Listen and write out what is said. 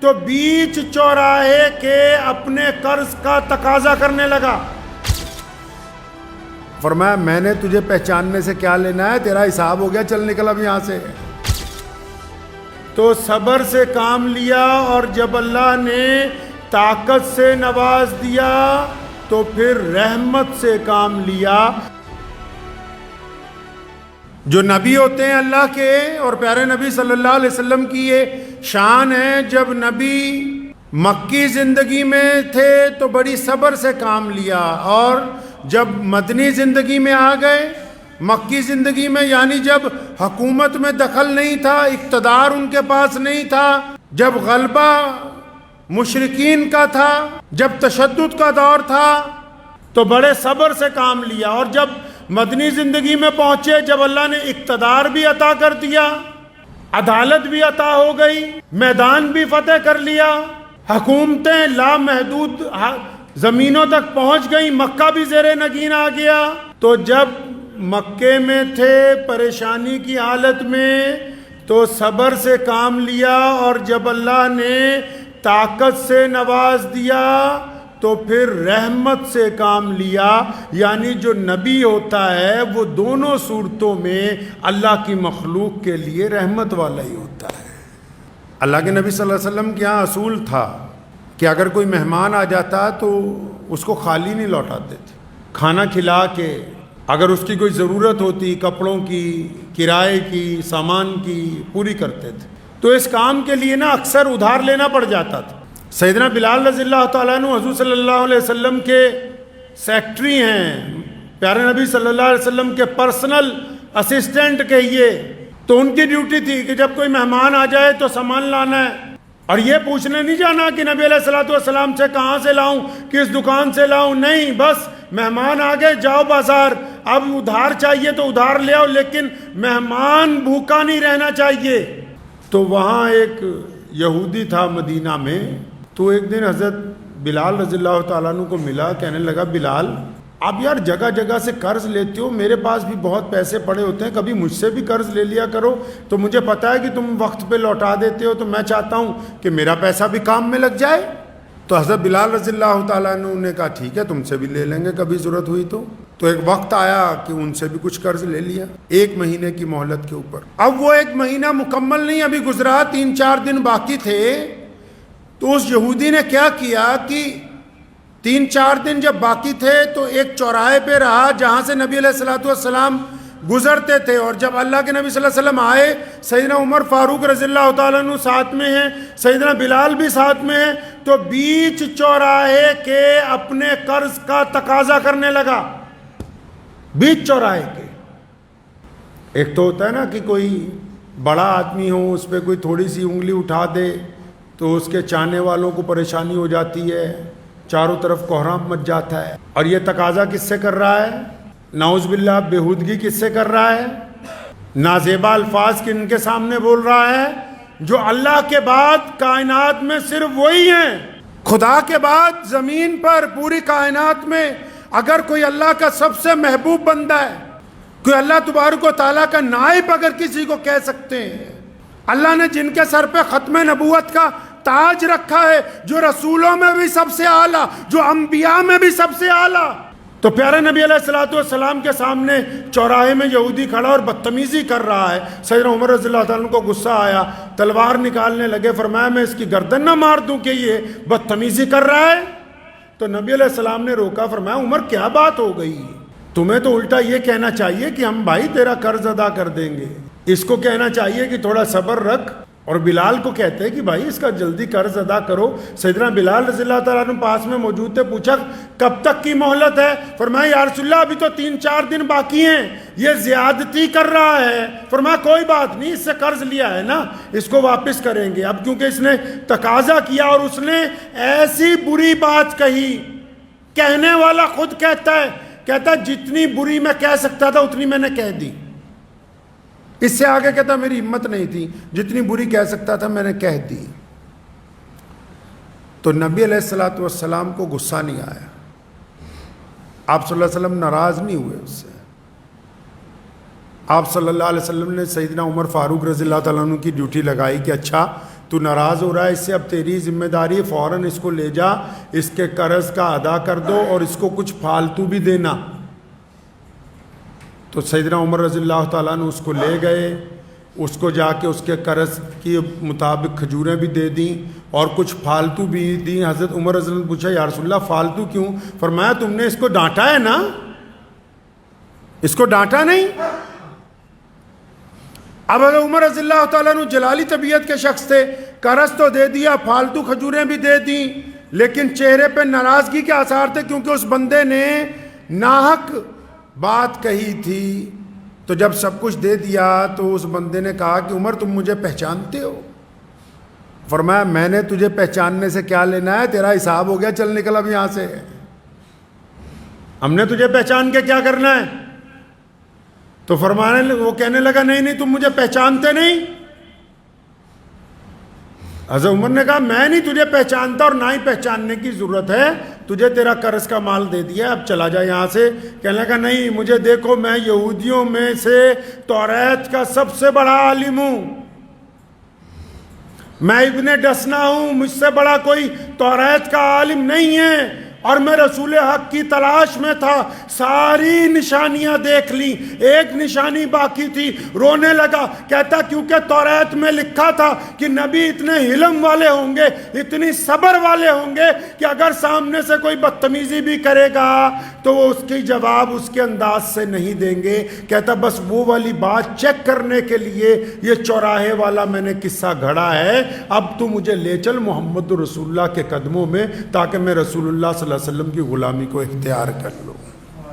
تو بیچ چوراہے کے اپنے قرض کا تقاضا کرنے لگا۔ فرمایا میں نے تجھے پہچاننے سے کیا لینا ہے، تیرا حساب ہو گیا، چل نکل اب یہاں سے۔ تو صبر سے کام لیا، اور جب اللہ نے طاقت سے نواز دیا تو پھر رحمت سے کام لیا۔ جو نبی ہوتے ہیں اللہ کے اور پیارے نبی صلی اللہ علیہ وسلم کی یہ شان ہے، جب نبی مکی زندگی میں تھے تو بڑی صبر سے کام لیا، اور جب مدنی زندگی میں آ گئے، مکی زندگی میں یعنی جب حکومت میں دخل نہیں تھا، اقتدار ان کے پاس نہیں تھا، جب غلبہ مشرکین کا تھا، جب تشدد کا دور تھا، تو بڑے صبر سے کام لیا۔ اور جب مدنی زندگی میں پہنچے، جب اللہ نے اقتدار بھی عطا کر دیا، عدالت بھی عطا ہو گئی، میدان بھی فتح کر لیا، حکومتیں لامحدود زمینوں تک پہنچ گئیں، مکہ بھی زیر نگین آ گیا، تو جب مکے میں تھے پریشانی کی حالت میں تو صبر سے کام لیا، اور جب اللہ نے طاقت سے نواز دیا تو پھر رحمت سے کام لیا۔ یعنی جو نبی ہوتا ہے وہ دونوں صورتوں میں اللہ کی مخلوق کے لیے رحمت والا ہی ہوتا ہے۔ اللہ کے نبی صلی اللہ علیہ وسلم کے یہاں اصول تھا کہ اگر کوئی مہمان آ جاتا تو اس کو خالی نہیں لوٹاتے تھے، کھانا کھلا کے، اگر اس کی کوئی ضرورت ہوتی کپڑوں کی، کرائے کی، سامان کی، پوری کرتے تھے۔ تو اس کام کے لیے نا اکثر ادھار لینا پڑ جاتا تھا۔ سیدنا بلال رضی اللہ تعالیٰ عنہ حضور صلی اللہ علیہ وسلم کے سیکٹری ہیں، پیارے نبی صلی اللہ علیہ وسلم کے پرسنل اسسٹنٹ کہیے، تو ان کی ڈیوٹی تھی کہ جب کوئی مہمان آ جائے تو سامان لانا ہے، اور یہ پوچھنے نہیں جانا کہ نبی علیہ الصلوۃ والسلام سے کہاں سے لاؤں، کس دکان سے لاؤں، نہیں، بس مہمان آ گئے، جاؤ بازار، اب ادھار چاہیے تو ادھار لے آؤ، لیکن مہمان بھوکا نہیں رہنا چاہیے۔ تو وہاں ایک یہودی تھا مدینہ میں، تو ایک دن حضرت بلال رضی اللہ تعالیٰ عنہ کو ملا، کہنے لگا بلال آپ یار جگہ جگہ سے قرض لیتے ہو، میرے پاس بھی بہت پیسے پڑے ہوتے ہیں، کبھی مجھ سے بھی قرض لے لیا کرو، تو مجھے پتہ ہے کہ تم وقت پہ لوٹا دیتے ہو، تو میں چاہتا ہوں کہ میرا پیسہ بھی کام میں لگ جائے۔ تو حضرت بلال رضی اللہ تعالیٰ عنہ نے کہا ٹھیک ہے، تم سے بھی لے لیں گے کبھی ضرورت ہوئی تو۔ تو ایک وقت آیا کہ ان سے بھی کچھ قرض لے لیا 1 مہینے کی مہلت کے اوپر۔ اب وہ 1 مہینہ مکمل نہیں ابھی گزرا، 3-4 دن باقی تھے، تو اس یہودی نے کیا کیا کہ 3-4 دن جب باقی تھے تو ایک چوراہے پہ رہا جہاں سے نبی علیہ الصلوۃ والسلام گزرتے تھے، اور جب اللہ کے نبی صلی اللہ علیہ وسلم آئے، سیدنا عمر فاروق رضی اللہ تعالیٰ عنہ ساتھ میں ہیں، سیدنا بلال بھی ساتھ میں ہیں، تو بیچ چوراہے کے اپنے قرض کا تقاضا کرنے لگا، بیچ چوراہے کے۔ ایک تو ہوتا ہے نا کہ کوئی بڑا آدمی ہو، اس پہ کوئی تھوڑی سی انگلی اٹھا دے تو اس کے چاہنے والوں کو پریشانی ہو جاتی ہے، چاروں طرف کوہرام مچ جاتا ہے۔ اور یہ تقاضا کس سے کر رہا ہے؟ نعوذ باللہ بےہودگی کس سے کر رہا ہے؟ نازیبا الفاظ کن کے سامنے بول رہا ہے؟ جو اللہ کے بعد کائنات میں صرف وہی ہیں، خدا کے بعد زمین پر پوری کائنات میں اگر کوئی اللہ کا سب سے محبوب بندہ ہے، کوئی اللہ تبارک و تعالیٰ کا نائب اگر کسی کو کہہ سکتے ہیں، اللہ نے جن کے سر پہ ختم نبوت کا تاج رکھا ہے، جو رسولوں میں بھی سب سے اعلیٰ، جو انبیاء میں بھی سب سے اعلیٰ، تو پیارے نبی علیہ الصلوۃ والسلام کے سامنے چوراہے میں یہودی کھڑا اور بدتمیزی کر رہا ہے۔ سیدنا عمر رضی اللہ تعالیٰ عنہ کو غصہ آیا، تلوار نکالنے لگے، فرمایا میں اس کی گردن نہ مار دوں کہ یہ بدتمیزی کر رہا ہے؟ تو نبی علیہ السلام نے روکا، فرمایا عمر کیا بات ہو گئی، تمہیں تو الٹا یہ کہنا چاہیے کہ ہم بھائی تیرا قرض ادا کر دیں گے، اس کو کہنا چاہیے کہ تھوڑا صبر رکھ، اور بلال کو کہتے ہیں کہ بھائی اس کا جلدی قرض ادا کرو۔ سیدنا بلال رضی اللہ تعالیٰ عنہ پاس میں موجود تھے، پوچھا کب تک کی مہلت ہے؟ فرمایا یا رسول اللہ ابھی تو 3-4 دن باقی ہیں، یہ زیادتی کر رہا ہے۔ فرمایا کوئی بات نہیں، اس سے قرض لیا ہے نا، اس کو واپس کریں گے۔ اب کیونکہ اس نے تقاضا کیا اور اس نے ایسی بری بات کہی، کہنے والا خود کہتا ہے جتنی بری میں کہہ سکتا تھا اتنی میں نے کہہ دی، اس سے آگے کہتا میری ہمت نہیں تھی، جتنی بری کہہ سکتا تھا میں نے کہہ دی۔ تو نبی علیہ الصلوۃ والسلام کو غصہ نہیں آیا، آپ صلی اللہ علیہ وسلم ناراض نہیں ہوئے اس سے۔ آپ صلی اللہ علیہ وسلم نے سیدنا عمر فاروق رضی اللہ تعالیٰ عنہ کی ڈیوٹی لگائی کہ اچھا تو ناراض ہو رہا ہے اس سے، اب تیری ذمہ داری ہے، فوراً اس کو لے جا، اس کے قرض کا ادا کر دو اور اس کو کچھ فالتو بھی دینا۔ تو سیدنا عمر رضی اللہ تعالیٰ نے اس کو لے گئے، اس کو جا کے اس کے قرض کے مطابق کھجوریں بھی دے دیں اور کچھ فالتو بھی دیں۔ حضرت عمر رضی اللہ نے پوچھا یا رسول اللہ فالتو کیوں؟ فرمایا تم نے اس کو ڈانٹا ہے نا، اس کو ڈانٹا نہیں۔ اب حضرت عمر رضی اللہ تعالیٰ نے جلالی طبیعت کے شخص تھے، قرض تو دے دیا، فالتو کھجوریں بھی دے دیں، لیکن چہرے پہ ناراضگی کے آثار تھے، کیونکہ اس بندے نے ناحق بات کہی تھی۔ تو جب سب کچھ دے دیا تو اس بندے نے کہا کہ عمر تم مجھے پہچانتے ہو؟ فرمایا میں نے تجھے پہچاننے سے کیا لینا ہے، تیرا حساب ہو گیا، چل نکل اب یہاں سے، ہم نے تجھے پہچان کے کیا کرنا ہے؟ تو وہ کہنے لگا نہیں تم مجھے پہچانتے نہیں۔ حضرت عمر نے کہا میں نہیں تجھے پہچانتا اور نہ ہی پہچاننے کی ضرورت ہے، تجھے تیرا قرض کا مال دے دیا، اب چلا جا یہاں سے۔ کہنے لگا نہیں مجھے دیکھو، میں یہودیوں میں سے توریت کا سب سے بڑا عالم ہوں، میں ابن ڈسنا ہوں، مجھ سے بڑا کوئی توریت کا عالم نہیں ہے، اور میں رسول حق کی تلاش میں تھا، ساری نشانیاں دیکھ لی، ایک نشانی باقی تھی۔ رونے لگا، کہتا کیونکہ توریت میں لکھا تھا کہ نبی اتنے حلم والے ہوں گے، اتنی صبر والے ہوں گے کہ اگر سامنے سے کوئی بدتمیزی بھی کرے گا تو وہ اس کی جواب اس کے انداز سے نہیں دیں گے۔ کہتا بس وہ والی بات چیک کرنے کے لیے یہ چوراہے والا میں نے قصہ گھڑا ہے، اب تو مجھے لے چل محمد رسول اللہ کے قدموں میں، تاکہ میں رسول اللہ صلی اللہ علیہ وسلم کی غلامی کو اختیار کر لوں۔